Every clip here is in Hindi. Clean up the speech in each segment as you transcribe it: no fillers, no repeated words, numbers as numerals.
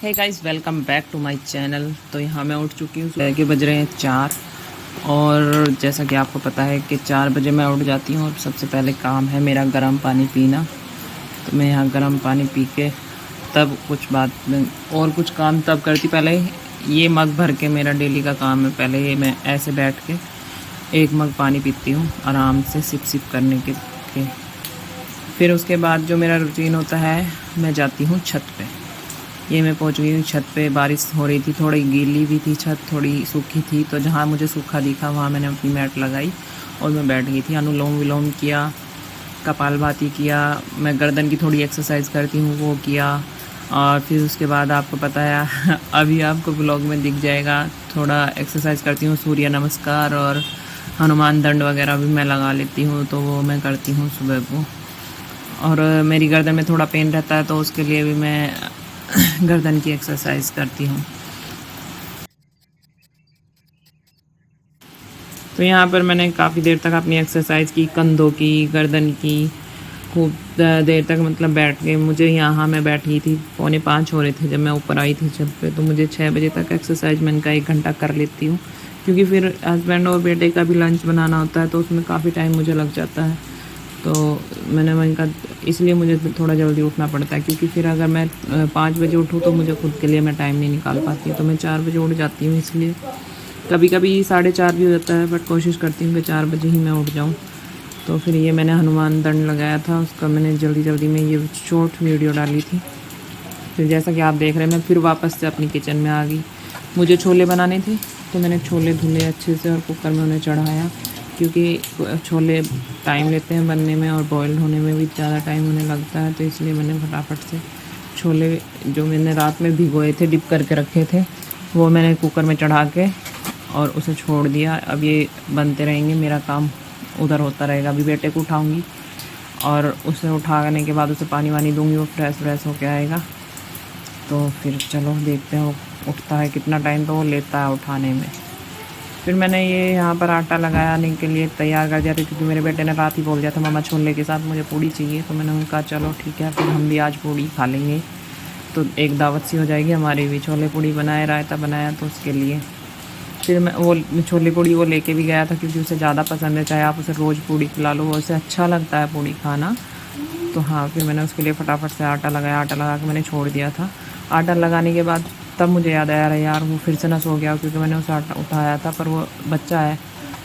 Hey guys, welcome back to my channel. तो यहाँ मैं उठ चुकी हूँ, सुबह के बज रहे हैं 4। और जैसा कि आपको पता है कि 4 बजे मैं उठ जाती हूँ और सबसे पहले काम है मेरा गर्म पानी पीना। तो मैं यहाँ गर्म पानी पी के तब कुछ बात में और कुछ काम तब करती। पहले ये मग भर के मेरा डेली का काम है। पहले ये मैं ऐसे बैठ के 1 मग पानी पीती हूँ आराम से सिप सिप करने के। फिर उसके बाद जो मेरा रूटीन होता है, मैं जाती हूँ छत पे। ये मैं पहुंच गई हूँ छत पे। बारिश हो रही थी, थोड़ी गीली भी थी छत, थोड़ी सूखी थी। तो जहाँ मुझे सूखा दिखा वहाँ मैंने अपनी मैट लगाई और मैं बैठ गई थी। अनुलोम विलोम किया, कपालभाति किया, मैं गर्दन की थोड़ी एक्सरसाइज करती हूँ वो किया। और फिर उसके बाद आपको पता है अभी आपको ब्लॉग में दिख जाएगा, थोड़ा एक्सरसाइज करती हूँ, सूर्य नमस्कार और हनुमान दंड वगैरह भी मैं लगा लेती हूँ। तो वो मैं करती हूँ सुबह को। और मेरी गर्दन में थोड़ा पेन रहता है तो उसके लिए भी मैं गर्दन की एक्सरसाइज करती हूँ। तो यहाँ पर मैंने काफ़ी देर तक अपनी एक्सरसाइज की, कंधों की, गर्दन की, खूब देर तक मतलब बैठ के। मुझे यहाँ मैं बैठी थी, 4:45 हो रहे थे जब मैं ऊपर आई थी छत पे। तो मुझे 6 बजे तक एक्सरसाइज मैंने कहा 1 घंटा कर लेती हूँ, क्योंकि फिर हस्बैंड और बेटे का भी लंच बनाना होता है तो उसमें काफ़ी टाइम मुझे लग जाता है। तो मैंने कहा इसलिए मुझे थोड़ा जल्दी उठना पड़ता है, क्योंकि फिर अगर मैं 5 बजे उठूँ तो मुझे खुद के लिए मैं टाइम नहीं निकाल पाती। तो मैं 4 बजे उठ जाती हूँ। इसलिए कभी कभी 4:30 भी हो जाता है, बट कोशिश करती हूँ कि 4 बजे ही मैं उठ जाऊँ। तो फिर ये मैंने हनुमान दंड लगाया था, उसका मैंने जल्दी जल्दी में ये शॉर्ट वीडियो डाली थी। फिर जैसा कि आप देख रहे हैं, मैं फिर वापस से अपनी किचन में आ गई। मुझे छोले बनाने थे तो मैंने छोले धुले अच्छे से और कुकर में उन्हें चढ़ाया, क्योंकि छोले टाइम लेते हैं बनने में और बॉयल होने में भी ज़्यादा टाइम उन्हें लगता है। तो इसलिए मैंने फटाफट से छोले जो मैंने रात में भिगोए थे, डिप करके रखे थे, वो मैंने कुकर में चढ़ा के और उसे छोड़ दिया। अब ये बनते रहेंगे, मेरा काम उधर होता रहेगा। अभी बेटे को उठाऊँगी और उसे उठाने के बाद उसे पानी वानी दूँगी, वो फ्रेश हो के आएगा। तो फिर चलो देखते हैं वो उठता है कितना टाइम तो वो लेता है उठाने में। फिर मैंने ये यहाँ पर आटा लगाने के लिए तैयार कर दिया था, क्योंकि मेरे बेटे ने रात ही बोल दिया था मम्मा छोले के साथ मुझे पूड़ी चाहिए। तो मैंने उनका चलो ठीक है, फिर हम भी आज पूड़ी खा लेंगे। तो एक दावत सी हो जाएगी हमारी भी। छोले पूड़ी बनाए, रायता बनाया तो उसके लिए। फिर मैं वो छोले पूड़ी वो लेके भी गया था, क्योंकि उसे ज़्यादा पसंद है। चाहे आप उसे रोज़ पूड़ी खिला लो, वो उसे अच्छा लगता है पूड़ी खाना। तो हाँ, फिर मैंने उसके लिए फटाफट से आटा लगाया। आटा लगा के मैंने छोड़ दिया था। आटा लगाने के बाद तब मुझे याद आया, अरे यार वो फिर से ना सो गया, क्योंकि मैंने उसे आटा उठाया था। पर वो बच्चा है,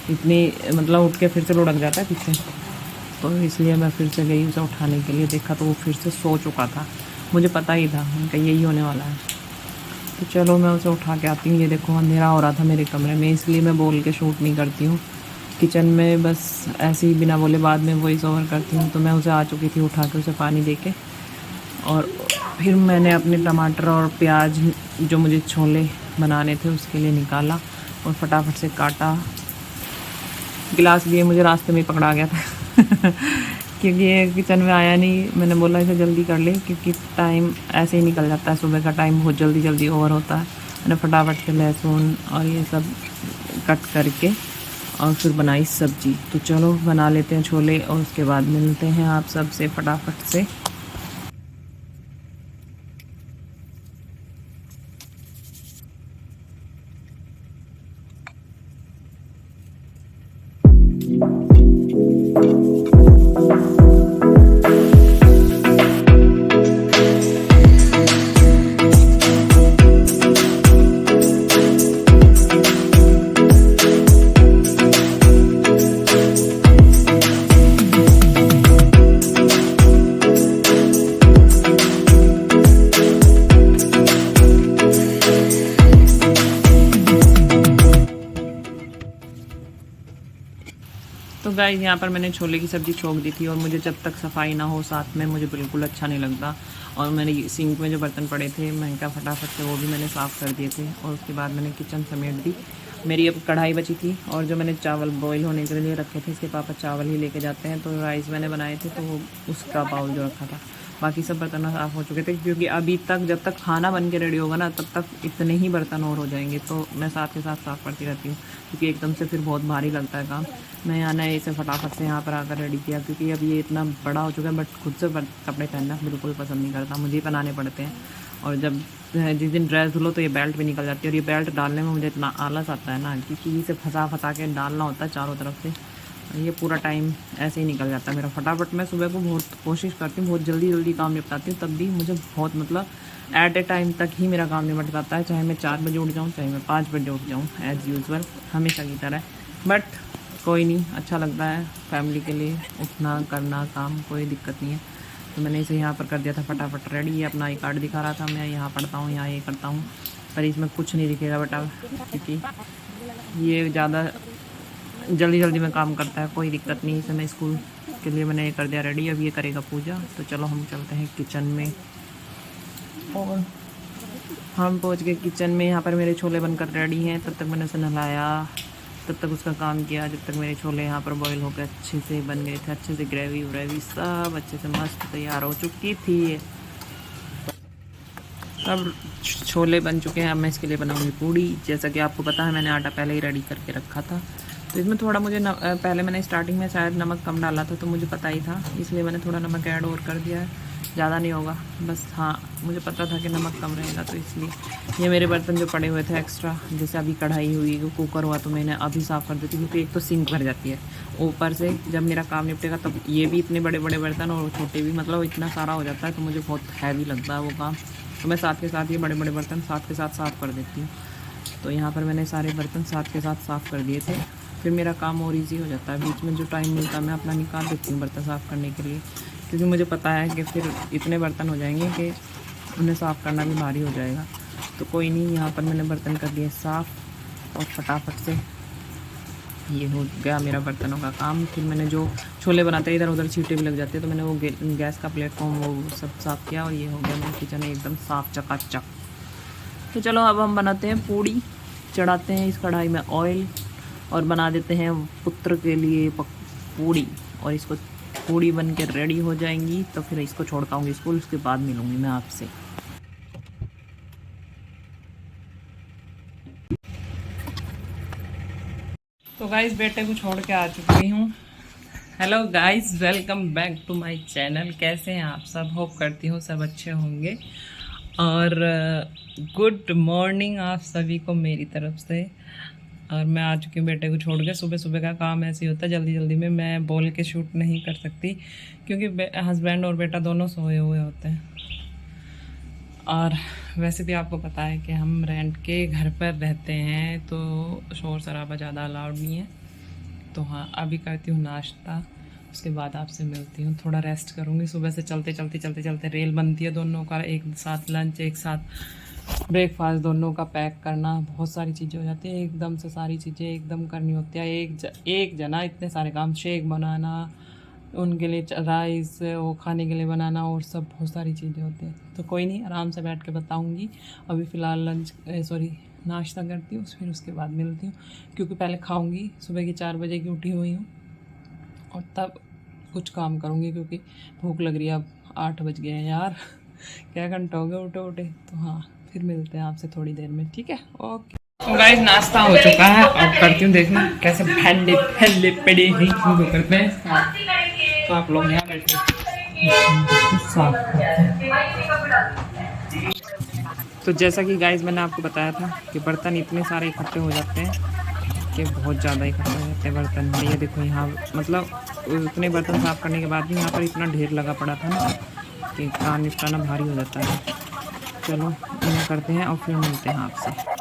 इतनी मतलब उठ के फिर से लुढ़क जाता है पीछे। तो इसलिए मैं फिर से गई उसे उठाने के लिए। देखा तो वो फिर से सो चुका था। मुझे पता ही था उनका यही होने वाला है। तो चलो मैं उसे उठा के आती हूँ। ये देखो अंधेरा हो रहा था मेरे कमरे में, इसलिए मैं बोल के शूट नहीं करती हूँ किचन में, बस ऐसे ही बिना बोले बाद में वॉइस ओवर करती हूँ। तो मैं उसे आ चुकी थी उठा के, उसे पानी दे के। और फिर मैंने अपने टमाटर और प्याज जो मुझे छोले बनाने थे उसके लिए निकाला और फटाफट से काटा। गिलास लिए मुझे रास्ते में ही पकड़ा गया था क्योंकि ये किचन में आया नहीं। मैंने बोला इसे जल्दी कर ले, क्योंकि टाइम ऐसे ही निकल जाता है, सुबह का टाइम बहुत जल्दी जल्दी ओवर होता है। मैंने फटाफट से लहसुन और ये सब कट करके और फिर बनाई सब्जी। तो चलो बना लेते हैं छोले और उसके बाद मिलते हैं आप सबसे फटाफट से। तो गाइस यहाँ पर मैंने छोले की सब्ज़ी छोंक दी थी, और मुझे जब तक सफाई ना हो साथ में मुझे बिल्कुल अच्छा नहीं लगता। और मैंने सिंक में जो बर्तन पड़े थे मैंने कहा फटाफट से वो भी मैंने साफ़ कर दिए थे। और उसके बाद मैंने किचन समेट दी। मेरी अब कढ़ाई बची थी, और जो मैंने चावल बॉईल होने के लिए रखे थे, इसके पापा चावल ही लेके जाते हैं, तो राइस मैंने बनाए थे, तो वो उसका बाउल जो रखा था। बाकी सब बर्तन साफ़ हो चुके थे, क्योंकि अभी तक जब तक खाना बन के रेडी होगा ना तब तक इतने ही बर्तन और हो जाएंगे। तो मैं साथ के साथ साफ़ करती रहती हूँ, क्योंकि एकदम से फिर बहुत भारी लगता है काम। मैं यहाँ नए इसे फटाफट से यहाँ पर आकर रेडी किया, क्योंकि अब ये इतना बड़ा हो चुका है, बट खुद से कपड़े पहनना बिल्कुल पसंद नहीं करता, मुझे ही पहनाने पड़ते हैं। और जब जिस दिन ड्रेस धुलो तो ये बेल्ट भी निकल जाती है, और ये बेल्ट डालने में मुझे इतना आलस आता है ना, क्योंकि इसे फंसा फंसा के डालना होता है चारों तरफ से। ये पूरा टाइम ऐसे ही निकल जाता है मेरा। फटाफट मैं सुबह को बहुत कोशिश करती हूँ, बहुत जल्दी जल्दी काम निपटाती हूँ, तब भी मुझे बहुत मतलब एट ए टाइम तक ही मेरा काम निपट जाता है, चाहे मैं 4 बजे उठ जाऊँ, चाहे मैं 5 बजे उठ जाऊँ, एज़ यूजुअल हमेशा की तरह। बट कोई नहीं, अच्छा लगता है फैमिली के लिए उठना करना काम, कोई दिक्कत नहीं है। तो मैंने इसे यहाँ पर कर दिया था फटाफट रेडी। ये अपना आई कार्ड दिखा रहा था, मैं यहाँ पढ़ता हूँ, यहाँ ये करता हूँ, पर इसमें कुछ नहीं दिखेगा बेटा, क्योंकि ये ज़्यादा जल्दी जल्दी में काम करता है। कोई दिक्कत नहीं, इसे मैं स्कूल के लिए मैंने ये कर दिया रेडी। अब ये करेगा पूजा। तो चलो हम चलते हैं किचन में, और हम पहुंच गए किचन में। यहाँ पर मेरे छोले बनकर रेडी हैं। तब तक मैंने उसे नहलाया, तब तक उसका काम किया, जब तक मेरे छोले यहाँ पर बॉईल होकर अच्छे से बन गए थे, अच्छे से ग्रेवी व्रेवी सब अच्छे से मस्त तैयार हो चुकी थी। अब छोले बन चुके हैं, अब मैं इसके लिए बनाऊंगी पूड़ी। जैसा कि आपको पता है मैंने आटा पहले ही रेडी करके रखा था, तो इसमें थोड़ा मुझे पहले मैंने स्टार्टिंग में शायद नमक कम डाला था, तो मुझे पता ही था, इसलिए मैंने थोड़ा नमक ऐड और कर दिया है। ज़्यादा नहीं होगा बस, हाँ मुझे पता था कि नमक कम रहेगा, तो इसलिए ये मेरे बर्तन जो पड़े हुए थे एक्स्ट्रा, जैसे अभी कढ़ाई हुई, कुकर हुआ, तो मैंने अभी साफ़ कर देती, क्योंकि एक तो सिंक भर जाती है, ऊपर से जब मेरा काम निपटेगा तब ये भी इतने बड़े बड़े बर्तन और छोटे भी, मतलब इतना सारा हो जाता है, तो मुझे बहुत हैवी लगता है वो काम। तो मैं साथ के साथ ये बड़े बड़े बर्तन साथ के साथ साफ़ कर देती हूँ। तो यहाँ पर मैंने सारे बर्तन साथ के साथ साफ़ कर दिए थे, फिर मेरा काम और ईजी हो जाता है। बीच में जो टाइम मिलता है मैं अपना निकाल देती हूँ बर्तन साफ़ करने के लिए, क्योंकि मुझे पता है कि फिर इतने बर्तन हो जाएंगे कि उन्हें साफ़ करना भी भारी हो जाएगा। तो कोई नहीं, यहाँ पर मैंने बर्तन कर दिए साफ़, और फटाफट से ये हो गया मेरा बर्तनों का काम। फिर मैंने जो छोले बनाते इधर उधर छींटे भी लग जाते हैं, तो मैंने वो गैस का प्लेटफॉर्म वो सब साफ़ किया, और ये हो गया मेरा किचन एकदम साफ़ चकाचक। तो चलो अब हम बनाते हैं पूड़ी। चढ़ाते हैं इस कढ़ाई में ऑयल, और बना देते हैं पुत्र के लिए पूड़ी, और इसको पूड़ी बन के रेडी हो जाएंगी तो फिर इसको छोड़ता हूँ स्कूल, उसके बाद मिलूँगी मैं आपसे। तो गाइस बेटे को छोड़ के आ चुकी हूँ। Hello guys, welcome back to my channel. कैसे हैं आप सब? होप करती हूँ सब अच्छे होंगे, और गुड मॉर्निंग आप सभी को मेरी तरफ से। और मैं आ चुकी हूँ बेटे को छोड़ के। सुबह सुबह का काम ऐसे ही होता है, जल्दी जल्दी में मैं बोल के शूट नहीं कर सकती, क्योंकि हस्बैंड और बेटा दोनों सोए हुए होते हैं। और वैसे भी आपको पता है कि हम रेंट के घर पर रहते हैं, तो शोर शराबा ज़्यादा अलाउड नहीं है। तो हाँ, अभी करती हूँ नाश्ता, उसके बाद आपसे मिलती हूँ। थोड़ा रेस्ट करूँगी, सुबह से चलते चलते रेल बनती है दोनों का, एक साथ लंच एक साथ ब्रेकफास्ट, दोनों का पैक करना, बहुत सारी चीज़ें हो जाती है एकदम से, सारी चीज़ें एकदम करनी होती है। एक जना इतने सारे काम, शेक बनाना, उनके लिए राइस वो खाने के लिए बनाना, और सब बहुत सारी चीज़ें होती हैं। तो कोई नहीं, आराम से बैठ के बताऊँगी। अभी फ़िलहाल नाश्ता करती हूँ, फिर उसके बाद मिलती हूँ, क्योंकि पहले खाऊँगी। सुबह की 4 बजे की उठी हुई हूँ, और तब कुछ काम करूँगी, क्योंकि भूख लग रही है। अब 8 बज गए हैं यार, क्या घंटा हो गया उठे उठे। तो हाँ, फिर मिलते हैं आपसे थोड़ी देर में, ठीक है? ओके। तो गाइस नाश्ता हो चुका है, अब करती हूँ, देखना कैसे फैले पड़े हैं उनको करते हैं। तो आप लोग यहाँ बैठे तो जैसा कि गाइस मैंने आपको बताया था कि बर्तन इतने सारे इकट्ठे हो जाते हैं कि बहुत ज़्यादा इकट्ठे हो जाते हैं बर्तन। ये देखो यहाँ, मतलब उतने बर्तन साफ़ करने के बाद भी यहाँ पर इतना ढेर लगा पड़ा था ना कि काम निपटाना भारी हो जाता है। चलो इन्हें करते हैं और फिर मिलते हैं आपसे।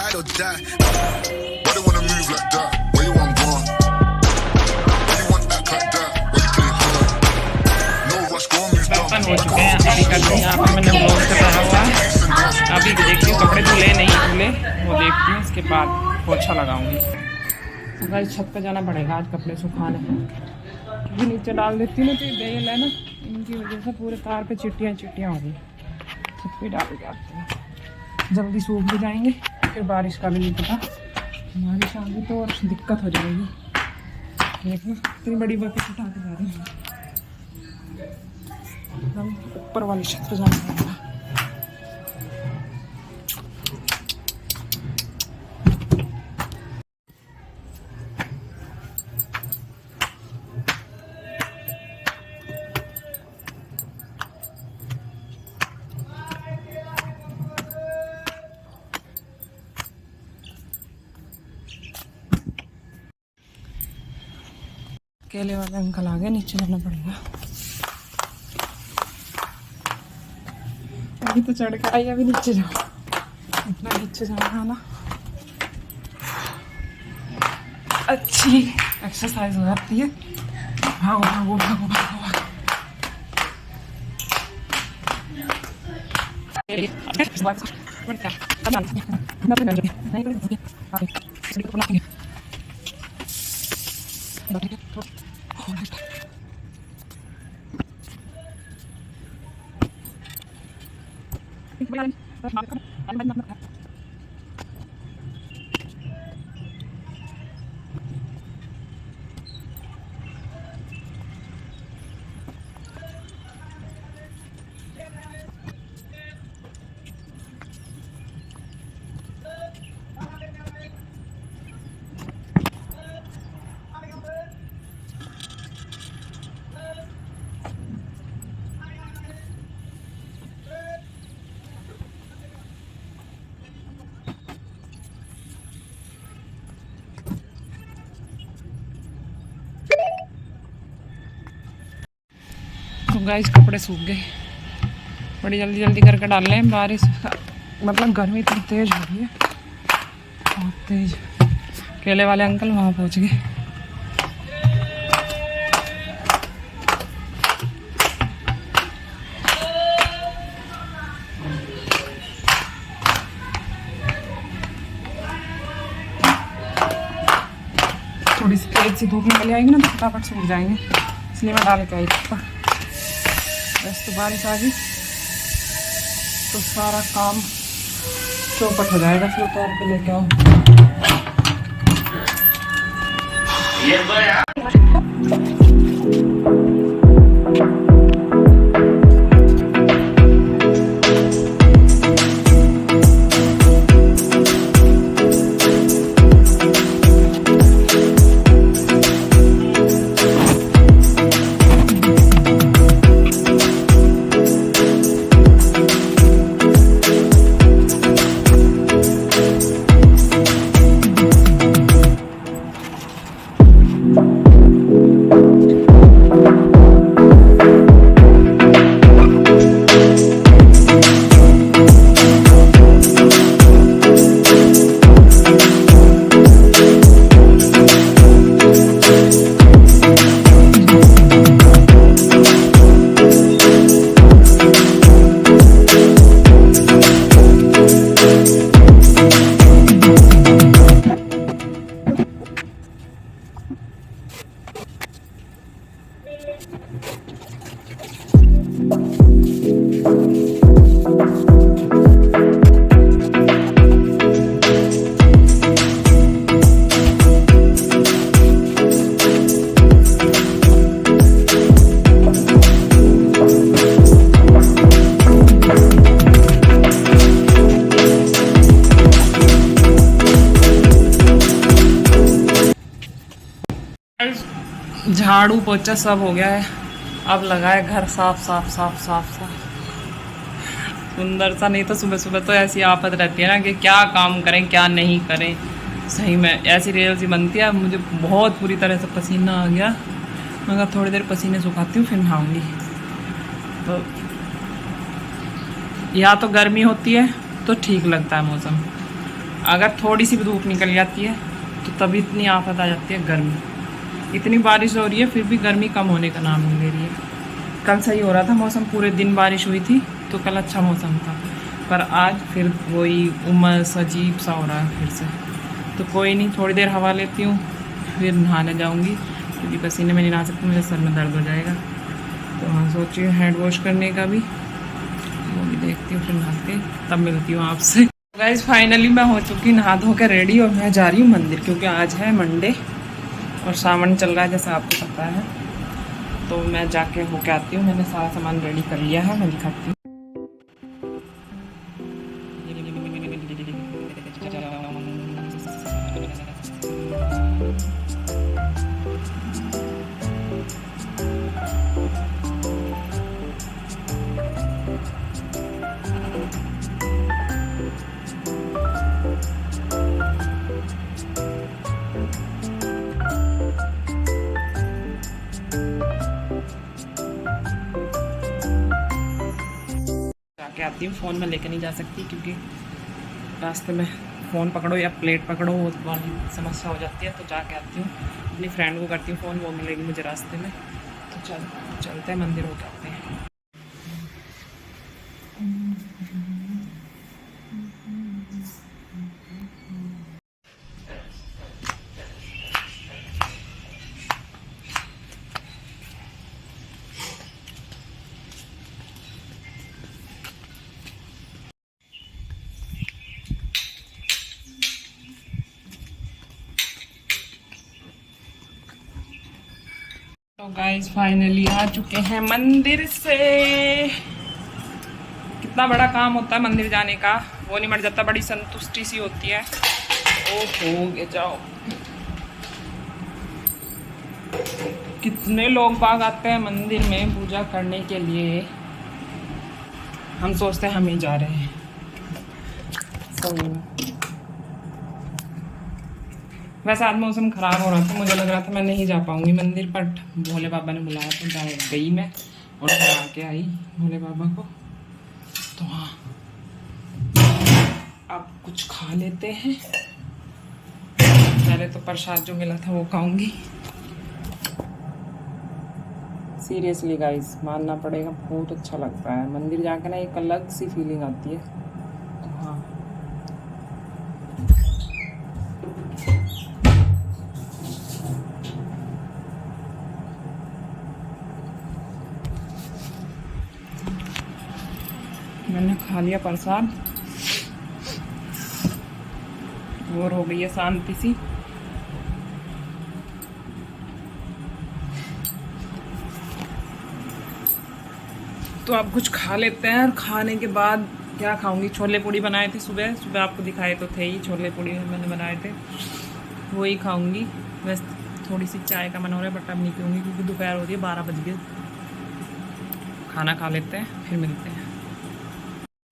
ride or die. I don't wanna move like that. Where you want gone? Where you want act like that? Where you play hard? No rush, go and move down. हो चुके हैं अभी करते हैं। यहाँ पे मैंने ब्लॉग कर रहा हुआ है। अभी देखती हूँ कपड़े धुले नहीं धुले, वो देखती हूँ, उसके बाद पोछा लगाऊंगी। तो गाइस छत पे जाना पड़ेगा आज कपड़े सुखाने, क्योंकि नीचे डाल देती हूँ ना तो ये बेल है ना, इनकी वजह से पूरे तार पे चिट्टियाँ चिट्टियाँ हो गई। छत पे डाल जाते हैं, जल्दी सूख भी जाएंगे। फिर बारिश का भी नहीं पता, बारिश आ गई तो और दिक्कत हो जाएगी। देखना इतनी बड़ी बकेट उठा के जा रही हूँ। हम ऊपर वाली छत पे जाना पड़ेगा। केले वाले अंकल आ गए, नीचे जाना पड़ेगा। अभी तो चढ़ के आई, अभी नीचे जाओ, इतना नीचे जाना है ना, अच्छी एक्सरसाइज हो जाती है। भागो भागो भागो भागो तो गाइस कपड़े सूख गए, बड़ी जल्दी जल्दी करके डाल रहे हैं। बारिश मतलब गर्मी इतनी तेज हो रही है, बहुत तेज। केले वाले अंकल वहाँ पहुँच गए। थोड़ी सी तेज सी धूप निकल आएगी ना तो फटाफट सूख जाएंगे, इसलिए मैं डाल के आई ऊपर। बस तो बारिश आ गई तो सारा काम चौपट हो जाएगा, फिर उतार के लेके आओ। झाड़ू पोछा सब हो गया है, अब लगाए घर साफ साफ साफ साफ साफ सुंदर सा। नहीं तो सुबह सुबह तो ऐसी आफत रहती है ना कि क्या काम करें क्या नहीं करें। सही में ऐसी रेल सी बनती है। मुझे बहुत बुरी तरह से पसीना आ गया, मगर थोड़ी देर पसीने सुखाती हूँ फिर नहाऊंगी। तो या तो गर्मी होती है तो ठीक लगता है मौसम, अगर थोड़ी सी भी धूप निकल जाती है तो तभी इतनी आफत आ जाती है, गर्मी। इतनी बारिश हो रही है फिर भी गर्मी कम होने का नाम नहीं ले रही है। कल सही हो रहा था मौसम, पूरे दिन बारिश हुई थी तो कल अच्छा मौसम था, पर आज फिर वही उमस अजीब सा हो रहा है फिर से। तो कोई नहीं, थोड़ी देर हवा लेती हूँ फिर नहाने जाऊँगी, क्योंकि पसीने में नहीं नहा सकती, मेरे सर में दर्द हो जाएगा। तो हाँ, सोच रही हूँ हैंड वॉश करने का भी, वो भी देखती हूँ, फिर नहा के तब मिलती हूँ आपसे। गाइस फाइनली मैं हो चुकी नहा धो के रेडी, और मैं जा रही हूँ मंदिर, क्योंकि आज है मंडे और सावन चल रहा है जैसा आपको पता है। तो मैं जाके होके आती हूँ, मैंने सारा सामान रेडी कर लिया है, मैं दिखाती हूँ। जाके आती हूँ, फ़ोन में लेके नहीं जा सकती क्योंकि रास्ते में फ़ोन पकड़ो या प्लेट पकड़ो वो वाली समस्या हो जाती है। तो जाके आती हूँ, अपनी फ्रेंड को करती हूँ फ़ोन, वो मिलेगी मुझे रास्ते में। तो चलते हैं मंदिर होके आते हैं। तो गाइस फाइनली आ चुके हैं मंदिर से। कितना बड़ा काम होता है मंदिर जाने का, वो नहीं मर जाता, बड़ी संतुष्टि सी होती है। ओहो जाओ, कितने लोग बाग आते हैं मंदिर में पूजा करने के लिए। हम सोचते हैं हम ही जा रहे हैं। सही में वैसे आज मौसम ख़राब हो रहा था, मुझे लग रहा था मैं नहीं जा पाऊंगी मंदिर, बट भोले बाबा ने बुलाया तो जा गई मैं, और बुला के आई भोले बाबा को। तो हाँ, अब कुछ खा लेते हैं। पहले तो प्रसाद जो मिला था वो खाऊंगी। सीरियसली गाइस मानना पड़ेगा, बहुत अच्छा लगता है मंदिर जाकर ना, एक अलग सी फीलिंग आती है। तो हाँ, मैंने खा लिया प्रसाद और हो गई है शांति सी। तो आप कुछ खा लेते हैं, और खाने के बाद क्या खाऊंगी, छोले पूड़ी बनाए थे सुबह सुबह, आपको दिखाए तो थे ही, छोले पूड़ी मैंने बनाए थे, वही खाऊंगी। बस थोड़ी सी चाय का मन हो रहा है, बट अब नहीं पीऊँगी क्योंकि दोपहर हो रही है, 12 बज गए। खाना खा लेते हैं फिर मिलते हैं।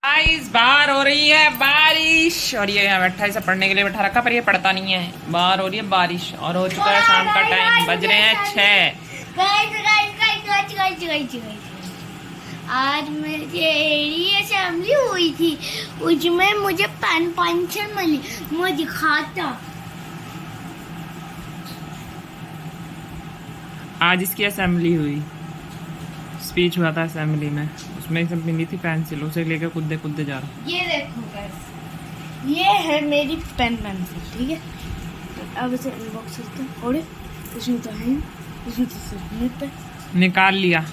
गाइस बाहर हो रही है बारिश, और ये यहाँ बैठा है, इसे पढ़ने के लिए बैठा रखा, पर ये पढ़ता नहीं है। बाहर हो रही है बारिश और हो चुका है शाम का टाइम, बज रहे हैं 6। आज मेरी असेंबली हुई थी, उसमें मुझे पेंशन मिली, मैं दिखाता। आज इसकी असेंबली हुई, स्पीच हुआ था असेंबली में, उसमें सब मिली थी पेंसिल, उसे लेकर कूदे कूदे जा रहा। ये देखो गाइस, ये है मेरी पेंसिल, ठीक है। अब इसे अनबॉक्स करते हैं, और इसमें तो है, इसमें तो सिर्फ निकाल लिया।